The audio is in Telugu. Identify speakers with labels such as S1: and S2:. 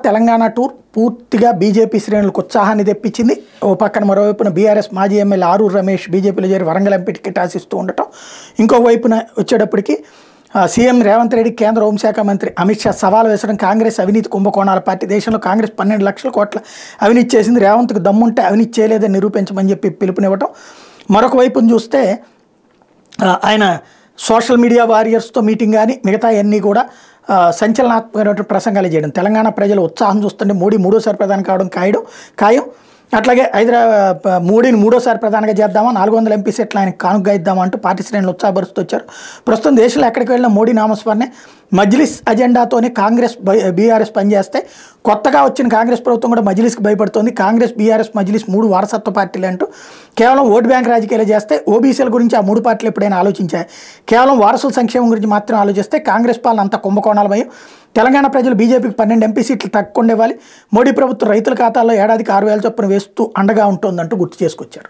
S1: తెలంగాణ టూర్ పూర్తిగా బీజేపీ శ్రేణులకు ఉత్సాహాన్ని తెప్పించింది. ఓ పక్కన మరోవైపున బీఆర్ఎస్ మాజీ ఎమ్మెల్యే ఆరూరు రమేష్ బీజేపీలో చేరి వరంగల్ ఎంపీ టికెట్ ఆశిస్తూ ఉండటం, ఇంకో వైపున వచ్చేటప్పటికి సీఎం రేవంత్ రెడ్డి కేంద్ర హోంశాఖ మంత్రి అమిత్ షా సవాల్ వేసడం కాంగ్రెస్ అవినీతి కుంభకోణాల పార్టీ. దేశంలో కాంగ్రెస్ 12 లక్షల కోట్ల అవినీతి చేసింది, రేవంత్కు దమ్ముంటే అవినీతి చేయలేదని నిరూపించమని చెప్పి పిలుపునివ్వటం. మరొక వైపును చూస్తే ఆయన సోషల్ మీడియా వారియర్స్తో మీటింగ్ కానీ మిగతా అన్నీ కూడా సంచలనాత్మకమైన ప్రసంగాలు చేయడం. తెలంగాణ ప్రజల ఉత్సాహం చూస్తుంటే మోడీ మూడోసారి ప్రధాని కావడం ఖాయం. అట్లాగే మోడీని మూడోసారి ప్రధానిగా చేద్దామా, 400 ఎంపీ సీట్లు ఆయన కానుగ్గా ఇద్దామా అంటూ పార్టీ శ్రేణులు ఉత్సాహపరుస్తూ వచ్చారు. ప్రస్తుతం దేశంలో ఎక్కడికి వెళ్ళిన మోడీ నామస్మరణే. మజ్లిస్ అజెండాతోనే కాంగ్రెస్ బీఆర్ఎస్ పనిచేస్తే కొత్తగా వచ్చిన కాంగ్రెస్ ప్రభుత్వం కూడా మజ్లిస్కి భయపడుతోంది. కాంగ్రెస్, బీఆర్ఎస్, మజ్లిస్ 3 వారసత్వ పార్టీలు అంటూ కేవలం ఓటు బ్యాంక్ రాజకీయాలు చేస్తే ఓబీసీల గురించి ఆ 3 పార్టీలు ఎప్పుడైనా ఆలోచించాయి? కేవలం వారసుల సంక్షేమం గురించి మాత్రం ఆలోచిస్తే కాంగ్రెస్ పాలన అంత కుంభకోణాలమయం. తెలంగాణ ప్రజలు బీజేపీకి 12 ఎంపీ సీట్లు తక్కువ ఉండేవాలి. మోడీ ప్రభుత్వం రైతుల ఖాతాల్లో ఏడాదికి 6,000 చొప్పున వేస్తూ అండగా ఉంటుందంటూ గుర్తు చేసుకొచ్చారు.